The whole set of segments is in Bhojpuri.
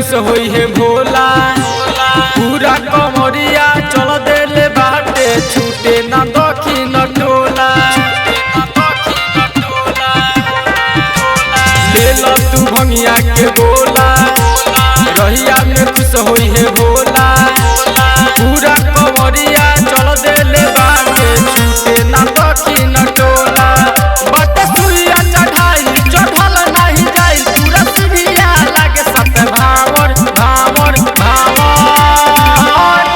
खुश होई है भोला। पूरा कमरिया चल देले बाटे छूटे ना दखिन टोला। ले लो तू भंगिया के गोला रहिया में खुश होई है भोला। पूरा कमरिया चल देले बाटे छूटे ना दखिन टोला। बट सुइया चढ़ाई चढ़ल नहीं जाई पूरा सीढ़िया लागे सत भावर भावर भावर।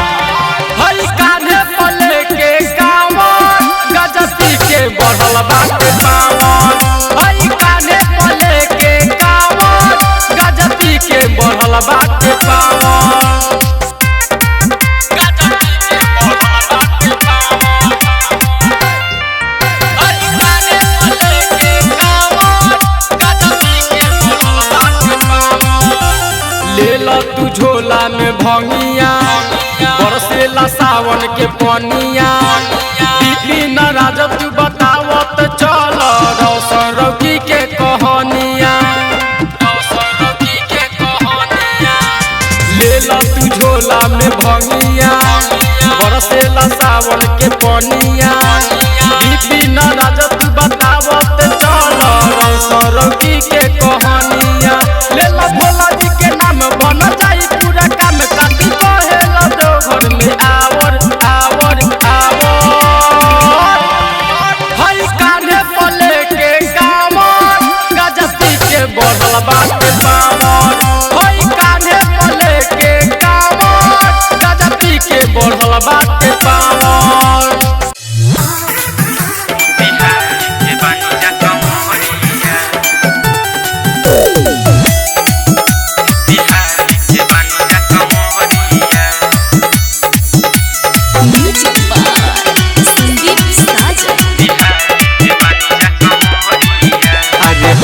हई कान्हे पले के कांवर गजती के बढ़ल बाटे पावर। हई कान्हे पले के कांवर गजती के बढ़ल बाटे पावर। तू झोला में भंगिया बरसेला सावन के पनिया। बिपिन राजा तू बतावत चल रौशन रौकी के कहानिया। ले लो तू झोला में भंगिया बरसेला सावन के पनिया। बिपिन राजा तू बतावत चल रौशन रौकी के कहानिया। ले लो भोला जी के नाम बन जाई पूरा काम काटी कहेला दो घर में आवर आवर आवर। हई कान्हे पले के कांवर गजती के बढ़ल बाटे पावर। हई कान्हे पले के कांवर गजती के बढ़ल बाटे पावर।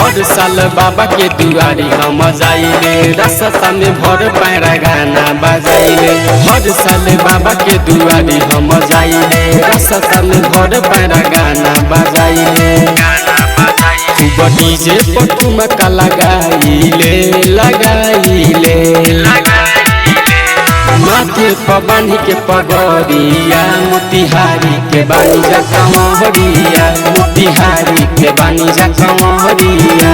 हर साल बाबा के दुआरी हम जाइले रास्ता में भर पैरा गाना बजाइले। हर साल बाबा के दुआरी हम जाइले रास्ता में भर पैरा गाना बजाइले। खूब डीजे पर ठुमका लगाइले लगाइले। माथे पर बांधी के पगड़िया मोतिहारी के बानी जा कंवरिया। मोतिहारी के बानी जा कंवरिया।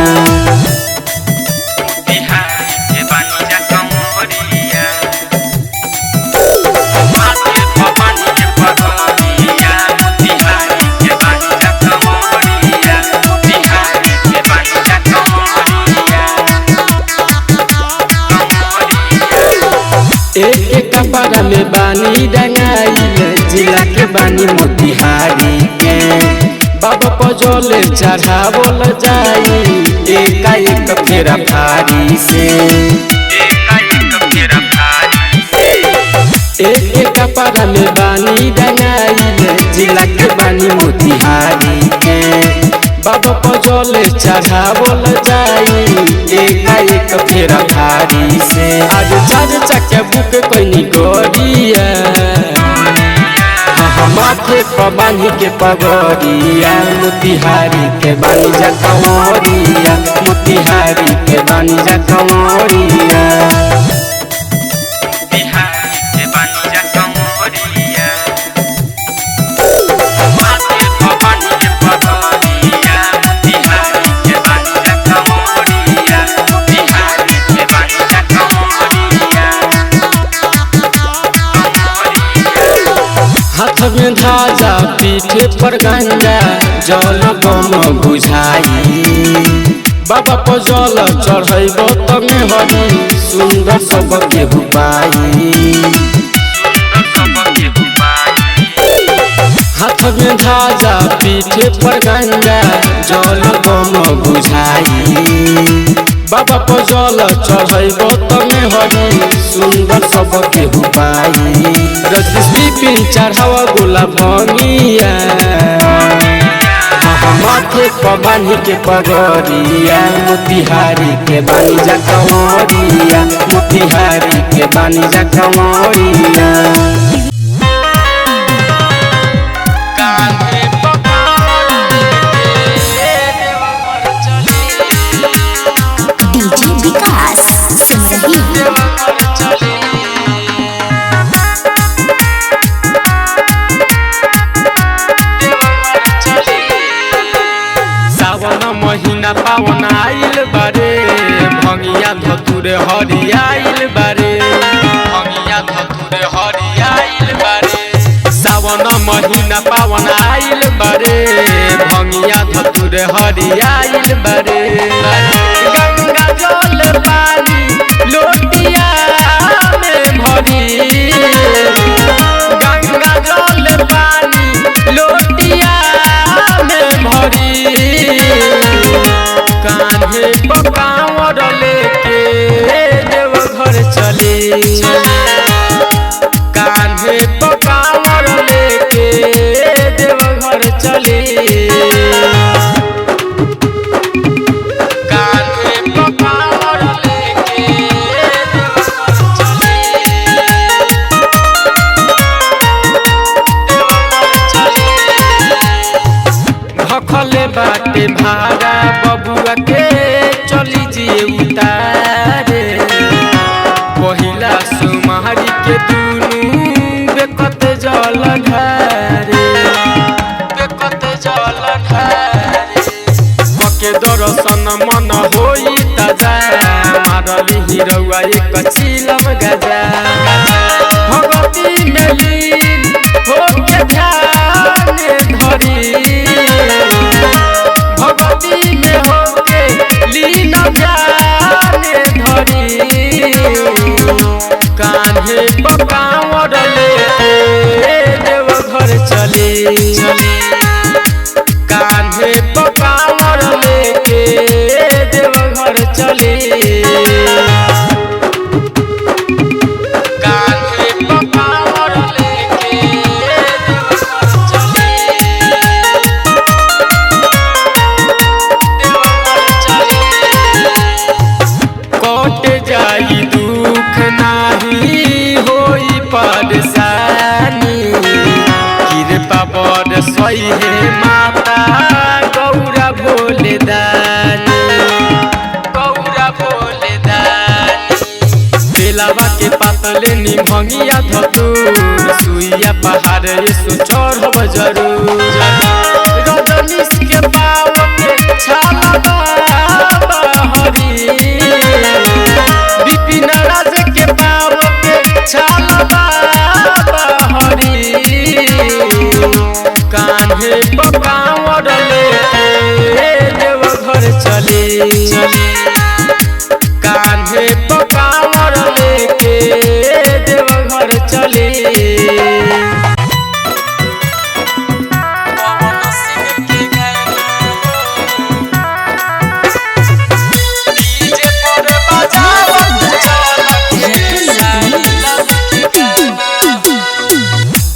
एक कपड़ा में बानी डंगाइले जिला के बानी मोतिहारी के। बाबा पजोले चढ़ावल जाई एक फेरा भारी से। एक कपड़ा में बानी डंगाइले जिला के बानी मोतिहारी के। बाबा पजोले चढ़ावल जाई एक फेरा भारी से। आज चार चक्के बुक कोई गोरिया माथे पर बांधी के पगड़िया। मोतिहारी के बानी जा कंवरिया। मोतिहारी के बानी जा कंवरिया। हाथ में धाजा पीठे पर गंजा जल बम बुझाई। बाबा पर जल चढ़ब तमे हरी सुंदर सबके हुपाई। हाथ में धाजा पीठे पर गंजा जल बम बुझाई। बाबा पर जल चढ़ब तमे हरी सुंदर सबके हुपाई। रजनीश बिपिन चढ़ावा गोला भंगिया माथे पर बांधी के पगड़िया। मोतिहारी के बानी जा कंवरिया। मोतिहारी के बानी जा कंवरिया। डीजे विकास सिमरही। महीना पावन आइल बारे भंगिया धतुर हरियाइल बारे भंगिया धतुर हरियाइल बारे सावन महीना पावन आइल बारे भंगिया धतुर हरियाइल बारे गंगा जल पानी लोटिया में भरी गंगा जल पानी लोटिया में भरी कान्हे पकावर लेके देवघर चली कान्हे पकावर लेके देवघर चली कान्हे पकावर लेके देवघर भखले बाटे भाड़ा बबुआ के चली जे उतारे पहिला सुमारी के दुनू बेकत जल ढारे बेकत जल ढारे पके दर्शन मन होई ताजा मारली हिरौआ एक चिलम गजा भगवती में लीन होके ध्यान धरी भगवती में होके लीन ध्यान धरी कान्हे पकावर लेके देवघर चली कान्हे पकावर लेके देवघर चली कान्हे पकावर लेके देवघर चली कट जाई दुख नाही होई परेशानी कृपा बड़ सही है माता गौरा भोले दानी गौरा भोले दानी बेलावा के पातले निभंगिया धतूर सुइया पहाड़ ये चढ़ब जरूर रजनीश के पाव के छाला हरी विपिन राज के पाव के छाला हरी कान्हे पकावर लेके देवघर चली कान्हे पकावर लेके देवघर चली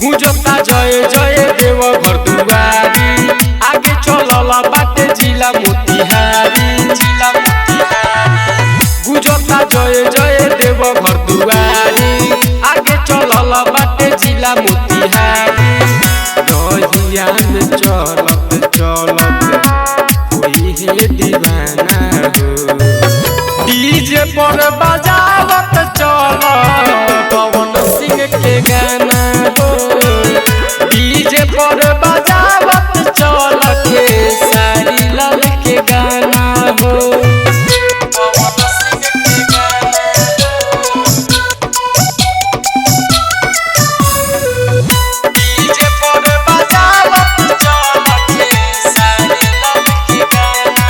गुजता जय जय देवघर दुआरी आगे चलला बाटे जिला मोतिहारी गुजता जय जय देवघर दुआरी आगे चलला बाटे जिला मोतिहारी रहिया में चलत चलत कोई है दीवाना हो डीजे पर बजावत चल पवन सिंह के गाना हो डीजे पर बजावत चल के सारी लाल के गाना हो पवन सिंह के गाना डीजे पर बजावत चल के सारी लाल के गाना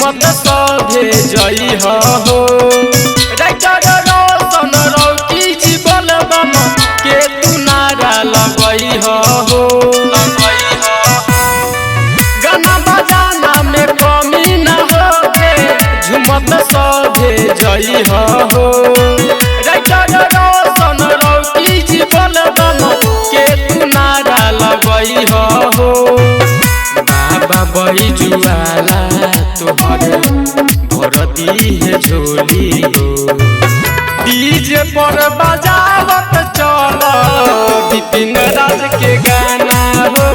झुमत सभे जई हो राइटर रोशन रौकी जीवन बम के तू नारा लगई हो गाना बजाना में कमी न होके झुमत सभे जई हो राइटर रोशन रौकी जीवन बम के तू नारा लगई हो बाबा बही जुआला तोहरे भरती है झोली हो डीजे पर बजावत चल विपिन राज के गाना हो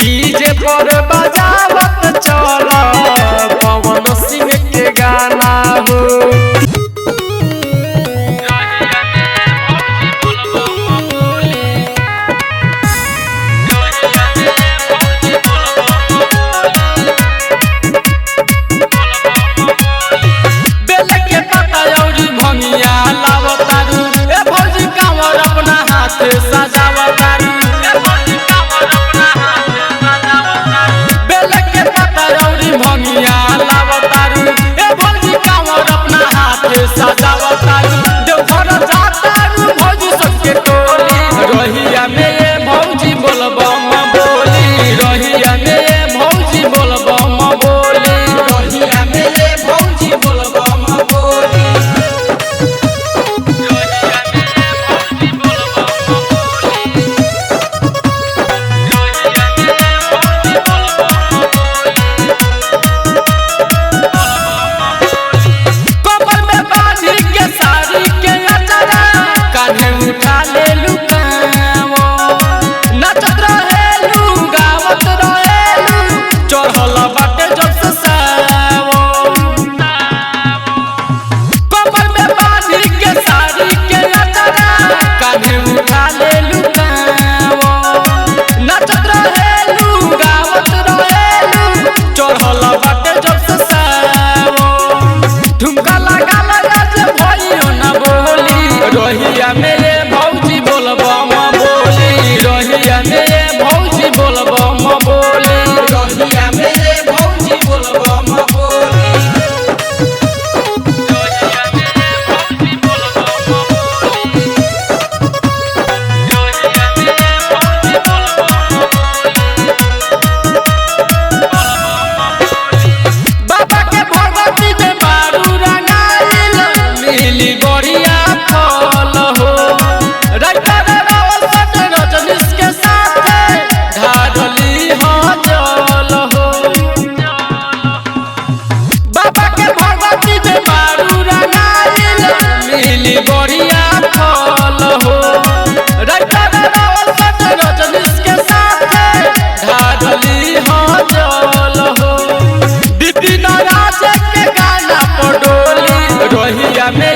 डीजे पर बजावत चल पवन सिंह के गाना हो सजावतारू बेल के पता औरी भंगिया लावतारू ए भौजी कांवर अपना हाथ सजावतारू देवघर जातारू भौजी सबके टोली रहिया में ये भौजी बोलबम बोली रहिया में ये भौजी बोलबम बोली रहिया में ये भौजी बोलबम बोली रहिया मेरे भौजी बोलबम बोली रहिया मेरे भौजी बोलबम बोली रहिया मेरे भौजी बोलबम बोली रहिया मेरे भौजी बोलबम बोली रहिया मेरे भौजी बोलबम बाबा के भगवती में बारू रंगाइल मिली बढ़िया बढ़िया फल हो रजनीश के साथ ढाडली हो जल हो विपिन राज के गाना पर डोली रहिया में